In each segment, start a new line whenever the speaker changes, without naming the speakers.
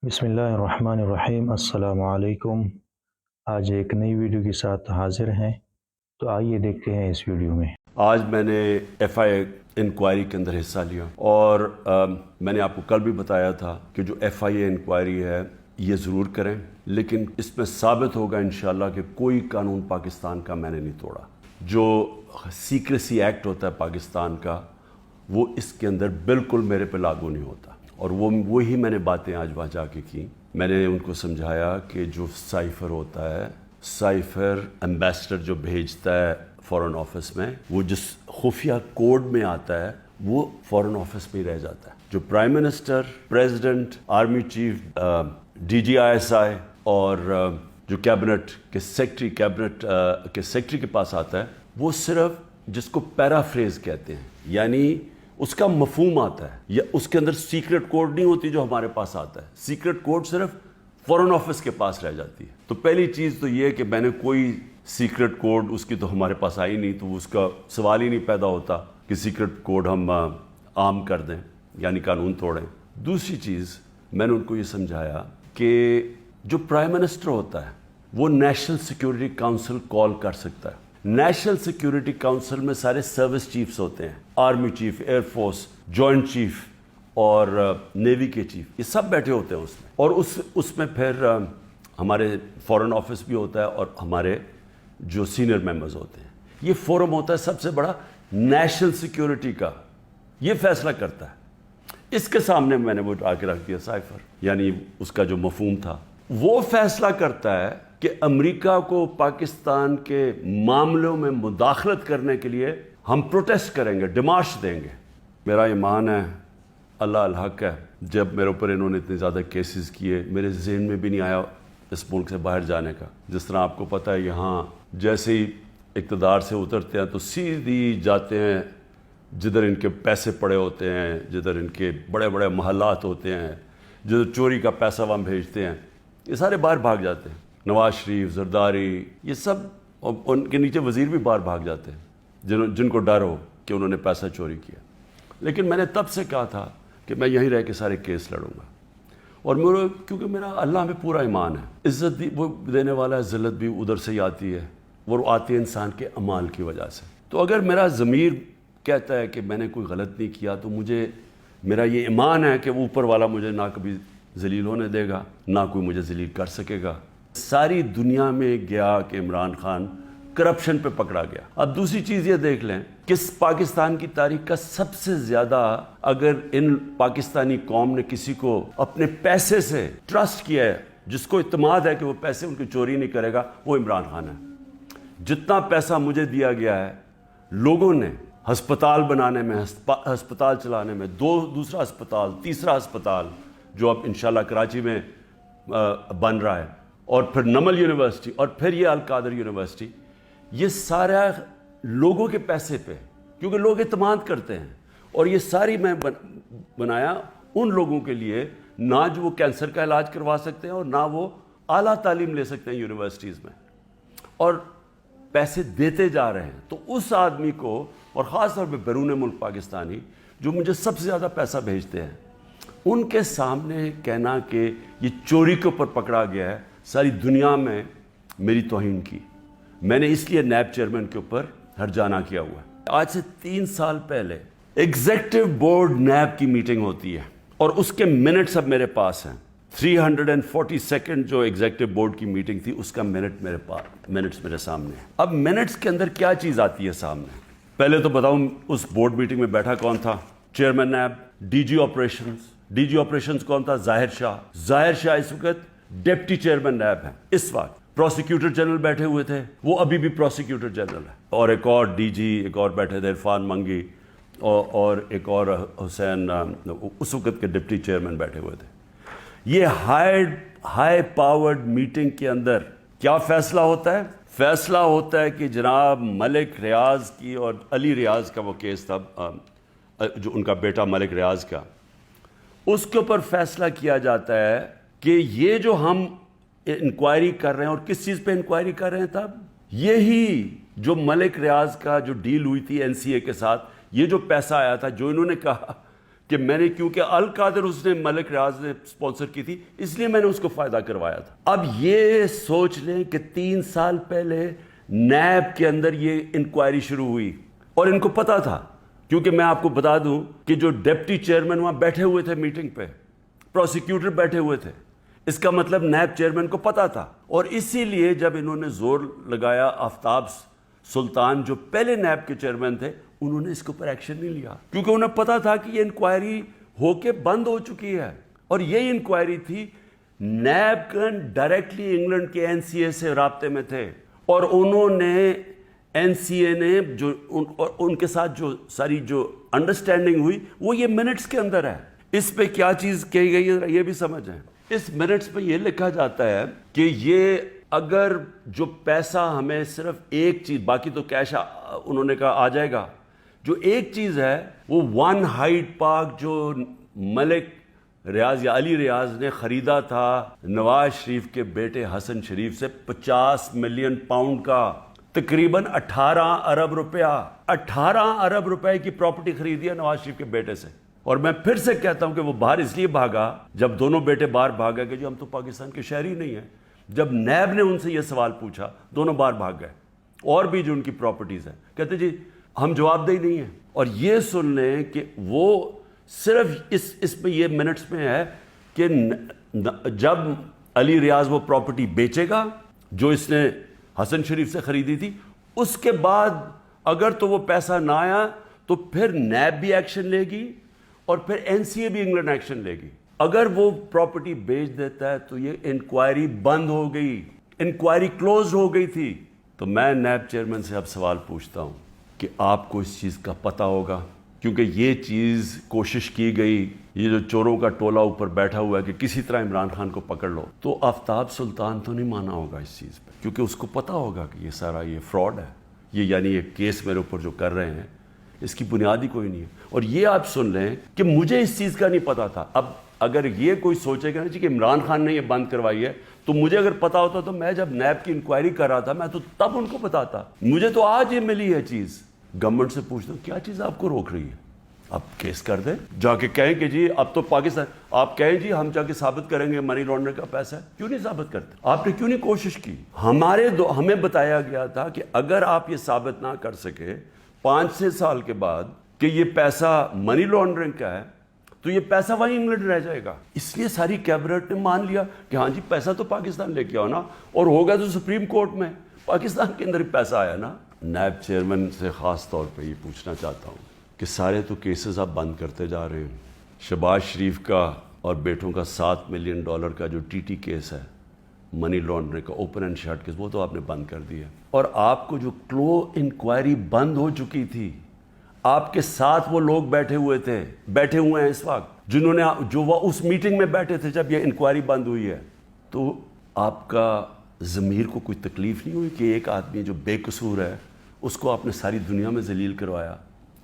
بسم اللہ الرحمن الرحیم۔ السلام علیکم۔ آج ایک نئی ویڈیو کے ساتھ حاضر ہیں، تو آئیے دیکھتے ہیں اس ویڈیو میں۔
آج میں نے ایف آئی انکوائری کے اندر حصہ لیا اور میں نے آپ کو کل بھی بتایا تھا کہ جو ایف آئی اے انکوائری ہے یہ ضرور کریں، لیکن اس میں ثابت ہوگا انشاءاللہ کہ کوئی قانون پاکستان کا میں نے نہیں توڑا۔ جو سیکریسی ایکٹ ہوتا ہے پاکستان کا وہ اس کے اندر بالکل میرے پہ لاگو نہیں ہوتا، اور وہی میں نے باتیں آج وہاں جا کے کی۔ میں نے ان کو سمجھایا کہ جو سائفر ہوتا ہے، سائفر ایمبیسڈر جو بھیجتا ہے فورن آفس میں، وہ جس خفیہ کوڈ میں آتا ہے وہ فورن آفس میں ہی رہ جاتا ہے۔ جو prime minister, president, army chief, D G I S I اور جو کیبنٹ کے سیکٹری کے پاس آتا ہے، وہ صرف جس کو پیرافریز کہتے ہیں، یعنی اس کا مفہوم آتا ہے، یا اس کے اندر سیکرٹ کوڈ نہیں ہوتی جو ہمارے پاس آتا ہے۔ سیکرٹ کوڈ صرف فورن آفس کے پاس رہ جاتی ہے۔ تو پہلی چیز تو یہ کہ میں نے کوئی سیکرٹ کوڈ اس کی تو ہمارے پاس آئی نہیں، تو اس کا سوال ہی نہیں پیدا ہوتا کہ سیکرٹ کوڈ ہم عام کر دیں، یعنی قانون توڑیں۔ دوسری چیز میں نے ان کو یہ سمجھایا کہ جو پرائم منسٹر ہوتا ہے وہ نیشنل سیکیورٹی کاؤنسل کال کر سکتا ہے۔ نیشنل سیکیورٹی کاؤنسل میں سارے سروس چیفز ہوتے ہیں، army chief, air force, joint chief اور نیوی کے چیف، یہ سب بیٹھے ہوتے ہیں اس میں، اور اس میں پھر ہمارے فورن آفس بھی ہوتا ہے اور ہمارے جو سینئر ممبرز ہوتے ہیں۔ یہ فورم ہوتا ہے سب سے بڑا نیشنل سیکیورٹی کا، یہ فیصلہ کرتا ہے۔ اس کے سامنے میں نے وہ آ کے رکھ دیا سائفر، یعنی اس کا جو مفہوم تھا، وہ فیصلہ کرتا ہے کہ امریکہ کو پاکستان کے معاملوں میں مداخلت کرنے کے لیے ہم پروٹیسٹ کریں گے، ڈیمارش دیں گے۔ میرا ایمان ہے، اللہ الحق ہے، جب میرے اوپر انہوں نے اتنے زیادہ کیسز کیے، میرے ذہن میں بھی نہیں آیا اس ملک سے باہر جانے کا۔ جس طرح آپ کو پتہ ہے یہاں جیسے ہی اقتدار سے اترتے ہیں تو سیدھی جاتے ہیں جدھر ان کے پیسے پڑے ہوتے ہیں، جدھر ان کے بڑے بڑے محلات ہوتے ہیں، جدھر چوری کا پیسہ وہاں بھیجتے ہیں، یہ سارے باہر بھاگ جاتے ہیں۔ نواز شریف، زرداری، یہ سب، ان کے نیچے وزیر بھی باہر بھاگ جاتے ہیں جن کو ڈر ہو کہ انہوں نے پیسہ چوری کیا۔ لیکن میں نے تب سے کہا تھا کہ میں یہیں رہ کے سارے کیس لڑوں گا، اور کیونکہ میرا اللہ میں پورا ایمان ہے، عزت بھی وہ دینے والا ہے، ذلت بھی ادھر سے ہی آتی ہے، وہ آتی ہے انسان کے اعمال کی وجہ سے۔ تو اگر میرا ضمیر کہتا ہے کہ میں نے کوئی غلط نہیں کیا، تو میرا یہ ایمان ہے کہ اوپر والا مجھے نہ کبھی ذلیل ہونے دے گا، نہ کوئی مجھے ذلیل کر سکے گا۔ ساری دنیا میں گیا کہ عمران خان کرپشن پہ پکڑا گیا۔ اب دوسری چیز یہ دیکھ لیں کہ پاکستان کی تاریخ کا سب سے زیادہ، اگر ان پاکستانی قوم نے کسی کو اپنے پیسے سے ٹرسٹ کیا ہے، جس کو اعتماد ہے کہ وہ پیسے ان کی چوری نہیں کرے گا، وہ عمران خان ہے۔ جتنا پیسہ مجھے دیا گیا ہے لوگوں نے ہسپتال بنانے میں، ہسپتال چلانے میں، دوسرا ہسپتال، تیسرا ہسپتال جو اب انشاءاللہ کراچی میں بن رہا ہے، اور پھر نمل یونیورسٹی، اور پھر یہ القادر یونیورسٹی، یہ سارا لوگوں کے پیسے پہ، کیونکہ لوگ اعتماد کرتے ہیں۔ اور یہ ساری میں بنایا ان لوگوں کے لیے، نہ جو وہ کینسر کا علاج کروا سکتے ہیں اور نہ وہ اعلیٰ تعلیم لے سکتے ہیں یونیورسٹیز میں، اور پیسے دیتے جا رہے ہیں۔ تو اس آدمی کو، اور خاص طور پہ بیرون ملک پاکستانی جو مجھے سب سے زیادہ پیسہ بھیجتے ہیں، ان کے سامنے کہنا کہ یہ چوری کے اوپر پکڑا گیا ہے، ساری دنیا میں میری توہین کی۔ میں نے اس لیے نیب چیئرمین کے اوپر ہرجانہ کیا ہوا ہے۔ آج سے 3 سال پہلے ایگزیکٹو بورڈ نیب کی میٹنگ ہوتی ہے، اور اس کے منٹس اب میرے پاس ہیں۔ 342 جو ایگزیکٹو بورڈ کی میٹنگ تھی، اس کا منٹس میرے سامنے ہیں۔ اب منٹس کے اندر کیا چیز آتی ہے سامنے؟ پہلے تو بتاؤں اس بورڈ میٹنگ میں بیٹھا کون تھا؟ Chairman NAB, D G operations کون تھا؟ ظاہر شاہ اس وقت ڈپٹی چیئرمین نیب ہیں۔ اس وقت پروسیکیوٹر جنرل بیٹھے ہوئے تھے، وہ ابھی بھی پروسیکیوٹر جنرل ہے، اور ایک اور ڈی جی، ایک اور بیٹھے تھے عرفان منگی، اور ایک اور حسین، اس وقت کے ڈپٹی چیئرمین بیٹھے ہوئے تھے۔ یہ ہائی پاورڈ میٹنگ کے اندر کیا فیصلہ ہوتا ہے؟ فیصلہ ہوتا ہے کہ جناب ملک ریاض کی اور علی ریاض کا وہ کیس تھا، جو ان کا بیٹا ملک ریاض کا، اس کے اوپر فیصلہ کیا جاتا ہے کہ یہ جو ہم انکوائری کر رہے ہیں، اور کس چیز پہ انکوائری کر رہے ہیں تب؟ یہی جو ملک ریاض کا جو ڈیل ہوئی تھی این سی اے کے ساتھ، یہ جو پیسہ آیا تھا، جو انہوں نے کہا کہ میں نے کیونکہ القادر اس نے ملک ریاض نے سپانسر کی تھی اس لیے میں نے اس کو فائدہ کروایا تھا. اب یہ سوچ لیں کہ 3 سال پہلے نیب کے اندر یہ انکوائری شروع ہوئی اور ان کو پتا تھا, کیونکہ میں آپ کو بتا دوں کہ جو ڈپٹی چیئرمین وہاں بیٹھے ہوئے تھے میٹنگ پہ, پروسیکیوٹر بیٹھے ہوئے تھے, اس کا مطلب نیب چیئرمین کو پتا تھا. اور اسی لیے جب انہوں نے زور لگایا, آفتاب سلطان جو پہلے نیب کے چیئرمین تھے, انہوں نے اس کے اوپر ایکشن نہیں لیا, کیونکہ انہیں پتا تھا کہ یہ انکوائری ہو کے بند ہو چکی ہے. اور یہ انکوائری تھی, نیب کن ڈائریکٹلی انگلینڈ کے NCA سے رابطے میں تھے, اور انہوں نے NCA نے جو ان کے ساتھ جو ساری جو انڈرسٹینڈنگ ہوئی وہ یہ منٹس کے اندر ہے. اس پہ کیا چیز کہی گئی ہے یہ بھی سمجھیں. اس منٹس پہ یہ لکھا جاتا ہے کہ یہ اگر جو پیسہ ہمیں صرف ایک چیز, باقی تو کیش انہوں نے کہا آ جائے گا, جو ایک چیز ہے وہ 1 ہائیڈ پارک جو ملک ریاض یا علی ریاض نے خریدا تھا نواز شریف کے بیٹے حسن شریف سے 50 ملین پاؤنڈ کا, تقریباً 18 ارب روپیہ, 18 ارب روپے کی پراپرٹی خریدی ہے نواز شریف کے بیٹے سے. اور میں پھر سے کہتا ہوں کہ وہ باہر اس لیے بھاگا, جب دونوں بیٹے باہر بھاگا کہ جو ہم تو پاکستان کے شہری نہیں ہیں. جب نیب نے ان سے یہ سوال پوچھا دونوں باہر بھاگ گئے, اور بھی جو ان کی پراپرٹیز ہیں, کہتے جی ہم جواب دہی نہیں ہیں. اور یہ سن لیں کہ وہ صرف اس پہ یہ منٹس میں ہے کہ جب علی ریاض وہ پراپرٹی بیچے گا جو اس نے حسن شریف سے خریدی تھی, اس کے بعد اگر تو وہ پیسہ نہ آیا تو پھر نیب بھی ایکشن لے گی اور پھر NCA بھی انگلینڈ ایکشن لے گی. اگر وہ پراپرٹی بیچ دیتا ہے تو یہ انکوائری بند ہو گئی, انکوائری کلوز ہو گئی تھی. تو میں نیب چیئرمین سے اب سوال پوچھتا ہوں کہ آپ کو اس چیز کا پتہ ہوگا, کیونکہ یہ چیز کوشش کی گئی, یہ جو چوروں کا ٹولہ اوپر بیٹھا ہوا ہے کہ کسی طرح عمران خان کو پکڑ لو, تو آفتاب سلطان تو نہیں مانا ہوگا اس چیز پہ, کیونکہ اس کو پتہ ہوگا کہ یہ سارا یہ فراڈ ہے, یہ یعنی یہ کیس میرے اوپر جو کر رہے ہیں اس کی بنیاد ہی کوئی نہیں ہے. اور یہ آپ سن لیں کہ مجھے اس چیز کا نہیں پتا تھا. اب اگر یہ کوئی سوچے گا نا کہ عمران خان نے یہ بند کروائی ہے, تو مجھے اگر پتا ہوتا تو میں جب نیب کی انکوائری کر رہا تھا میں تو تب ان کو بتاتا. مجھے تو آج یہ ملی ہے چیز. گورنمنٹ سے پوچھتا ہوں کیا چیز آپ کو روک رہی ہے, آپ کیس کر دیں, جا کے کہیں کہ جی اب تو پاکستان, آپ کہیں جی ہم جا کے ثابت کریں گے منی لانڈرنگ کا پیسہ ہے. کیوں نہیں ثابت کرتے؟ آپ نے کیوں نہیں کوشش کی؟ ہمیں بتایا گیا تھا کہ اگر آپ یہ ثابت نہ کر سکے 5-6 سال کے بعد کہ یہ پیسہ منی لانڈرنگ کا ہے تو یہ پیسہ وہیں انگلینڈ رہ جائے گا. اس لیے ساری کیبنٹ نے مان لیا کہ ہاں جی پیسہ تو پاکستان لے کے آؤ نا, اور ہوگا تو سپریم کورٹ میں, پاکستان کے اندر ہی پیسہ آیا نا. نیب چیئرمین سے خاص طور پہ یہ پوچھنا چاہتا ہوں کہ سارے تو کیسز آپ بند کرتے جا رہے ہیں. شہباز شریف کا اور بیٹوں کا $7 ملین کا جو TT کیس ہے منی لانڈرنگ کا, اوپن اینڈ شٹ کیس, وہ تو آپ نے بند کر دیا. اور آپ کو جو کلو انکوائری بند ہو چکی تھی, آپ کے ساتھ وہ لوگ بیٹھے ہوئے ہیں اس وقت, جنہوں نے جو وہ اس میٹنگ میں بیٹھے تھے جب یہ انکوائری بند ہوئی ہے. تو آپ کا ضمیر کو کوئی تکلیف نہیں ہوئی کہ ایک آدمی جو بے قصور ہے اس کو آپ نے ساری دنیا میں ذلیل کروایا؟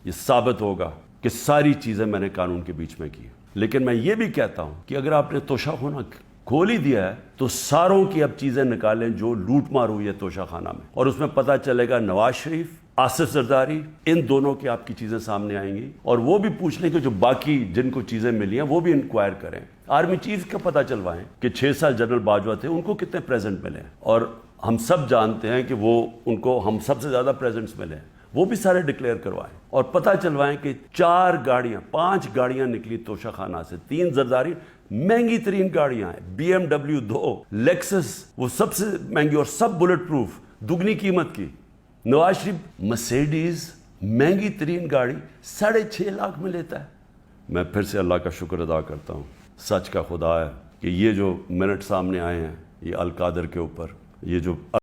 یہ ثابت ہوگا کہ ساری چیزیں میں نے قانون کے بیچ میں کی. لیکن میں یہ بھی کہتا ہوں کہ اگر آپ نے توشہ خانہ کھول ہی دیا ہے تو ساروں کی اب چیزیں نکالیں جو لوٹ مار ہوئی ہے توشہ خانہ میں, اور اس میں پتہ چلے گا نواز شریف, آصف زرداری, ان دونوں کی آپ کی چیزیں سامنے آئیں گی. اور وہ بھی پوچھ لیں کہ جو باقی جن کو چیزیں ملی ہیں وہ بھی انکوائر کریں. آرمی چیف کا پتہ چلوائیں کہ 6 سال جنرل باجوہ تھے, ان کو کتنے پریزنٹ ملے ہیں, اور ہم سب جانتے ہیں کہ وہ ان کو ہم سب سے زیادہ پریزنٹس ملے ہیں, وہ بھی سارے ڈکلیئر کروائیں. اور پتہ چلوائیں کہ 5 گاڑیاں نکلی توشہ خانہ سے, 3 زرداری, مہنگی ترین گاڑیاں ہیں, BMW 2, لیکسس وہ سب سے مہنگی اور سب بلٹ پروف, دگنی قیمت کی. نواز شریف مرسیڈیز مہنگی ترین گاڑی 6.5 لاکھ میں لیتا ہے. میں پھر سے اللہ کا شکر ادا کرتا ہوں, سچ کا خدا ہے کہ یہ جو منٹ سامنے آئے ہیں یہ القادر کے اوپر, یہ جو